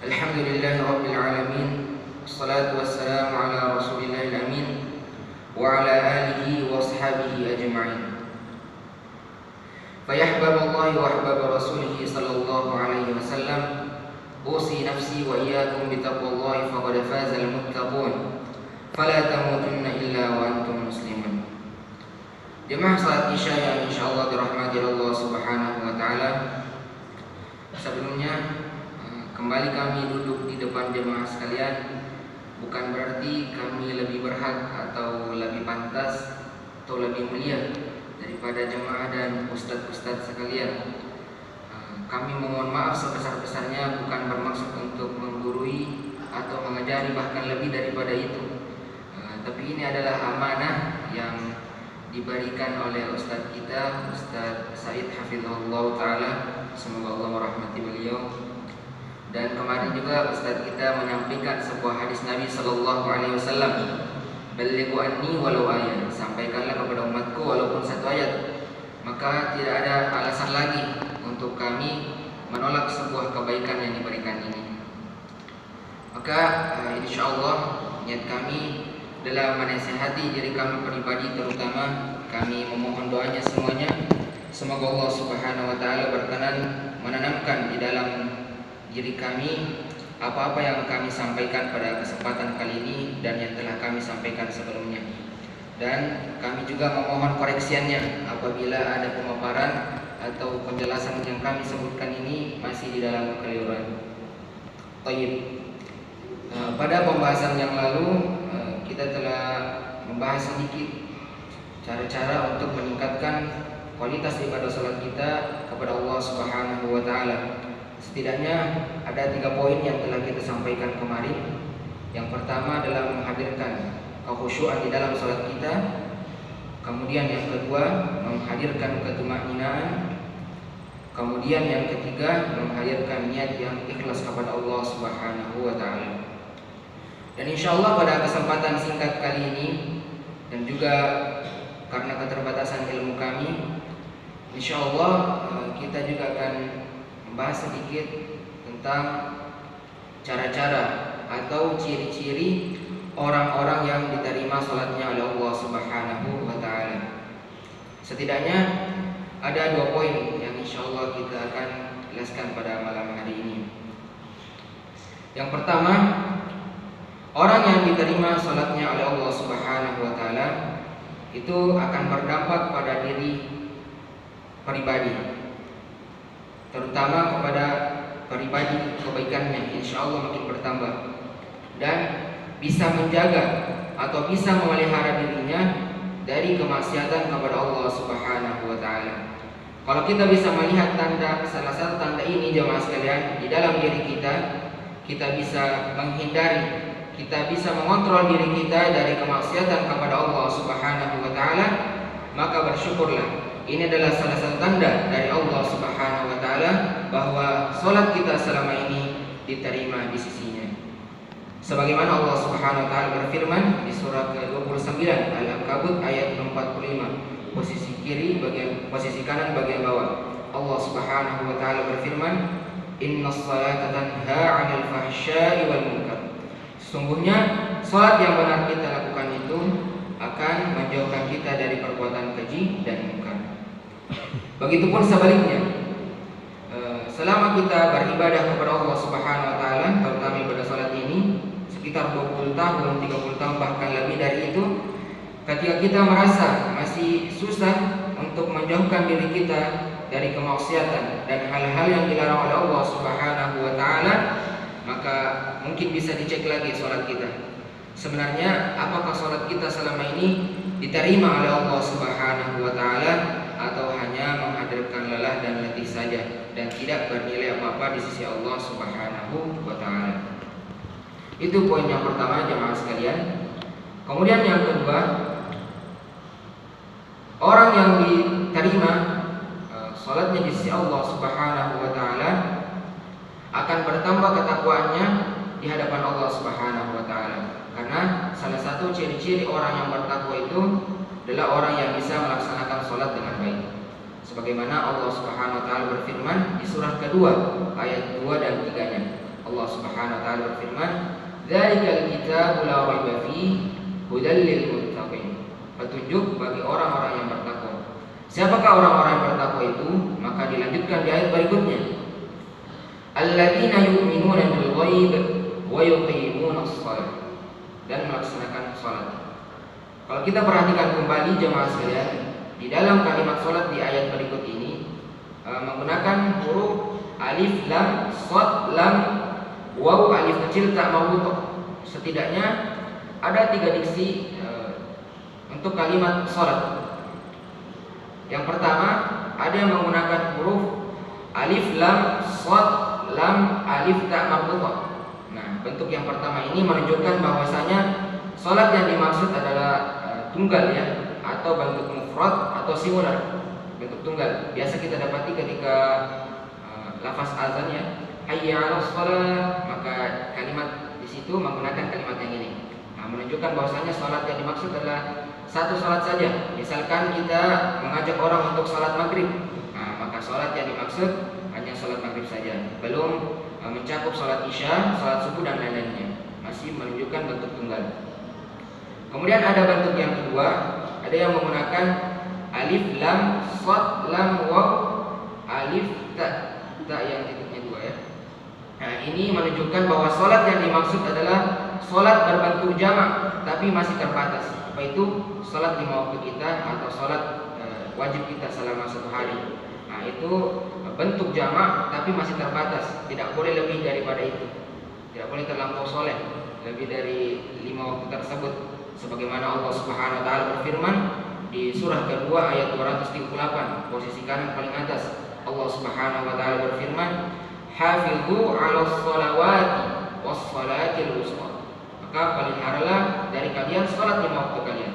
Alhamdulillahi Rabbil Alamin. Assalatu wassalamu ala Rasulillahil Amin wa ala alihi wa ashabihi ajma'in. Fayahbaballahi wa ahbab rasulih sallallahu alaihi wasallam. Usi nafsi wa iyyakum bitaqwallahi faqad fazal muttaqun. Fala tamutunna illa wa antum muslimun. Jemaah salat Isya yang insyaallah dirahmati Allah Subhanahu wa taala. Sebelumnya kembali kami duduk di depan jemaah sekalian bukan berarti kami lebih berhak atau lebih pantas atau lebih mulia daripada jemaah dan ustadz-ustadz sekalian. Kami memohon maaf sebesar-besarnya, bukan bermaksud untuk menggurui atau mengajari, bahkan lebih daripada itu. Tapi ini adalah amanah yang diberikan oleh ustadz kita, Ustadz Said Hafizahullah Ta'ala. Semoga Allah merahmati beliau. Dan kemarin juga ustadz kita menyampaikan sebuah hadis Nabi Sallallahu Alaihi Wasallam, "Balighu anni walau ayat." Sampaikanlah kepada umatku walaupun satu ayat. Maka tidak ada alasan lagi untuk kami menolak sebuah kebaikan yang diberikan ini. Maka insyaallah niat kami dalam menasihati diri kami pribadi, terutama kami memohon doanya semuanya. Semoga Allah Subhanahu wa taala berkenan menanamkan di dalam diri kami apa-apa yang kami sampaikan pada kesempatan kali ini dan yang telah kami sampaikan sebelumnya. Dan kami juga memohon koreksiannya apabila ada pemaparan atau penjelasan yang kami sebutkan ini masih di dalam kekeliruan. Baik. Pada pembahasan yang lalu kita telah membahas sedikit cara-cara untuk meningkatkan kualitas ibadah salat kita kepada Allah Subhanahu wa taala. Setidaknya ada 3 poin yang telah kita sampaikan kemarin. Yang pertama adalah menghadirkan kekhusyuan di dalam salat kita. Kemudian yang kedua menghadirkan ketumaninaan. Kemudian yang ketiga menghadirkan niat yang ikhlas kepada Allah Subhanahu wa taala. Dan insyaallah pada kesempatan singkat kali ini dan juga karena keterbatasan ilmu kami, insyaallah kita juga akan membahas sedikit tentang cara-cara atau ciri-ciri orang-orang yang diterima salatnya oleh Allah Subhanahu wa taala. Setidaknya ada 2 poin yang insyaallah kita akan jelaskan pada malam hari ini. Yang pertama, orang yang diterima salatnya oleh Allah Subhanahu wa taala itu akan berdampak pada diri pribadi, terutama kepada pribadi kebaikannya insyaallah makin bertambah, dan bisa menjaga atau bisa memelihara dirinya dari kemaksiatan kepada Allah Subhanahu wa taala. Kalau kita bisa melihat salah satu tanda ini jemaah sekalian di dalam diri kita, kita bisa menghindari, kita bisa mengontrol diri kita dari kemaksiatan kepada Allah Subhanahu wa taala, maka bersyukurlah. Ini adalah salah satu tanda dari Allah Subhanahu wa taala bahwa salat kita selama ini diterima di sisinya. Sebagaimana Allah Subhanahu wa taala berfirman di surah ke-29 Al-Ankabut ayat 45, posisi kanan bagian bawah. Allah Subhanahu wa taala berfirman, "Innas salata tanha 'anil fahsya'i wal munkar." Sesungguhnya salat yang benar kita lakukan itu akan menjauhkan kita dari perbuatan keji dan munkar. Begitupun sebaliknya, selama kita beribadah kepada Allah Subhanahu wa taala, terutama pada salat ini sekitar 20 tahun, 30 tahun bahkan lebih dari itu, ketika kita merasa masih susah untuk menjauhkan diri kita dari kemaksiatan dan hal-hal yang dilarang oleh Allah Subhanahu wa taala, maka mungkin bisa dicek lagi salat kita. Sebenarnya apakah salat kita selama ini diterima oleh Allah Subhanahu wa taala atau hanya menghadirkan lelah dan letih saja dan tidak bernilai apa-apa di sisi Allah Subhanahu wa taala. Itu poin yang pertama jemaah sekalian. Kemudian yang kedua, orang yang diterima salatnya di sisi Allah Subhanahu wa taala akan bertambah ketakwaannya di hadapan Allah Subhanahu wa taala. Karena salah satu ciri-ciri orang yang bertakwa itu adalah orang yang bisa melaksanakan salat dengan baik. Sebagaimana Allah Subhanahu wa taala berfirman di surah kedua ayat 2 dan 3-nya. Allah Subhanahu wa taala berfirman, "Dzalikal kitabu la raiba fihi hudal lil muttaqin." Petunjuk bagi orang-orang yang bertakwa. Siapakah orang-orang yang bertakwa itu? Maka dilanjutkan di ayat berikutnya. Alladzina yu'minuna bil ghaib wa yuqimuna shalah, dan melaksanakan salat. Kalau kita perhatikan kembali jemaah sekalian, di dalam kalimat salat di ayat berikut ini menggunakan huruf alif lam shad lam waw alif kecil tak marbutah. Setidaknya ada 3 diksi untuk kalimat salat. Yang pertama, ada yang menggunakan huruf alif lam shad lam alif tak marbutah. Nah, bentuk yang pertama ini menunjukkan bahwasanya salat yang dimaksud adalah tunggal ya, atau bentuk mufrad atau singular, bentuk tunggal. Biasa kita dapati ketika lafaz azan ya, hayya 'alas shalah, maka kalimat di situ menggunakan kalimat yang ini. Nah, menunjukkan bahwasanya salat yang dimaksud adalah satu salat saja. Misalkan kita mengajak orang untuk salat maghrib, nah, maka salat yang dimaksud hanya salat maghrib saja, belum mencakup salat isya, salat subuh dan lain-lainnya. Masih menunjukkan bentuk tunggal. Kemudian ada bentuk yang kedua, ada yang menggunakan alif lam shad lam waw alif ta yang titiknya 2 ya. Nah, ini menunjukkan bahwa salat yang dimaksud adalah salat berbentuk jamak tapi masih terbatas. Apa itu? Salat 5 waktu kita atau salat wajib kita selama 1 hari. Nah, itu bentuk jamak tapi masih terbatas. Tidak boleh lebih daripada itu. Tidak boleh terlampau soleh lebih dari 5 waktu tersebut. Sebagaimana Allah Subhanahu wa taala berfirman di surah kedua ayat 238, posisi kanan paling atas. Allah Subhanahu wa taala berfirman, "Hafidhu 'alas shalawati was shalatil wusta." Maka peliharalah dari kalian salat 5 waktu kalian.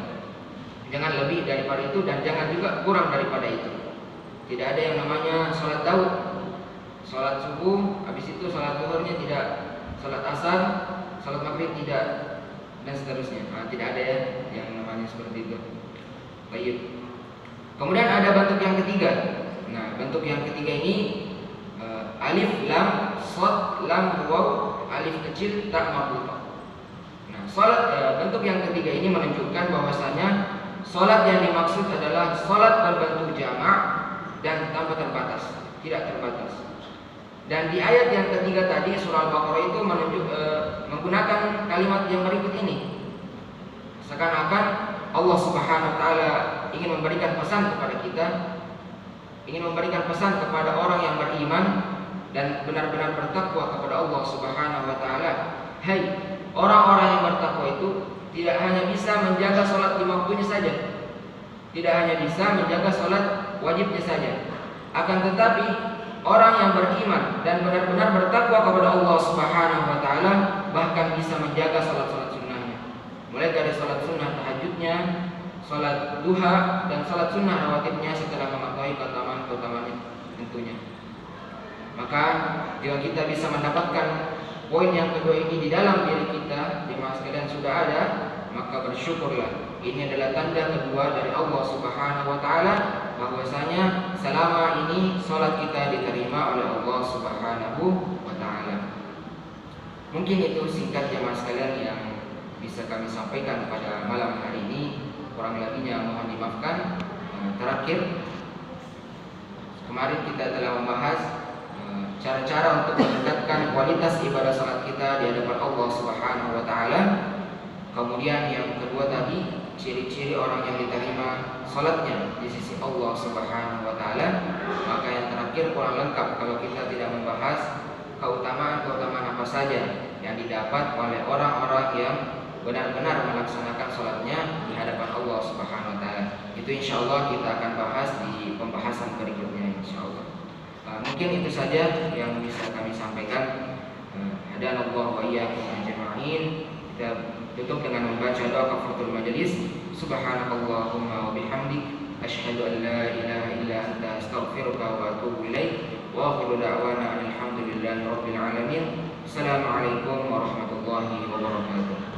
Jangan lebih daripada itu dan jangan juga kurang daripada itu. Tidak ada yang namanya salat Daud, salat subuh, habis itu salat zuhurnya tidak, salat asar, salat maghrib tidak, dan seterusnya. Nah, tidak ada ya yang namanya seperti itu. Baik. Kemudian ada bentuk yang ketiga. Nah, bentuk yang ketiga ini alif lam shad lam waw alif kecil tak marbutah. Nah, bentuk yang ketiga ini menunjukkan bahwasanya salat yang dimaksud adalah salat berbentuk jamak dan tanpa terbatas, tidak terbatas. Dan di ayat yang ketiga tadi surah Al-Baqarah itu menggunakan kalimat yang berikut ini. Seakan-akan Allah Subhanahu wa taala ingin memberikan pesan kepada kita, ingin memberikan pesan kepada orang yang beriman dan benar-benar bertakwa kepada Allah Subhanahu wa taala. Hai, orang-orang yang bertakwa itu tidak hanya bisa menjaga salat 5 waktunya saja. Tidak hanya bisa menjaga salat wajibnya saja. Akan tetapi orang yang beriman dan benar-benar bertakwa kepada Allah Subhanahu wa taala bahkan bisa menjaga salat-salat sunnahnya. Mulai dari salat sunnah tahajudnya, salat duha, dan salat sunnah rawatibnya setelah mengetahui keutamaan-keutamaannya tentunya. Maka jika kita bisa mendapatkan poin yang kedua ini di dalam diri kita, jemaah sekalian sudah ada, maka bersyukurlah. Ini adalah tanda kedua dari Allah Subhanahu wa taala bahwasanya selama ini salat kita diterima oleh Allah Subhanahu wa taala. Mungkin itu singkat jemaah sekalian yang bisa kami sampaikan pada malam hari ini. Kurang lebihnya mohon dimaafkan. Terakhir, kemarin kita telah membahas cara-cara untuk meningkatkan kualitas ibadah salat kita di hadapan Allah Subhanahu wa taala. Kemudian yang kedua tadi, ciri-ciri orang yang diterima salatnya di sisi Allah Subhanahu wa taala. Maka yang terakhir kurang lengkap kalau kita tidak membahas keutamaan-keutamaan apa saja yang didapat oleh orang-orang yang benar-benar melaksanakan salatnya di hadapan Allah Subhanahu wa taala. Itu insyaallah kita akan bahas di pembahasan berikutnya insyaallah. Mungkin itu saja yang bisa kami sampaikan. Hadanallahu wa iyyakum ajma'in. Kita tutup dengan membaca doa kafaratul majelis. Subhanakallahumma wa bihamdik asyhadu an la ilaha illa anta astaghfiruka wa atubu ilaik. Wa akhiru da'wana alhamdulillahi rabbil alamin. Assalamualaikum warahmatullahi wabarakatuh.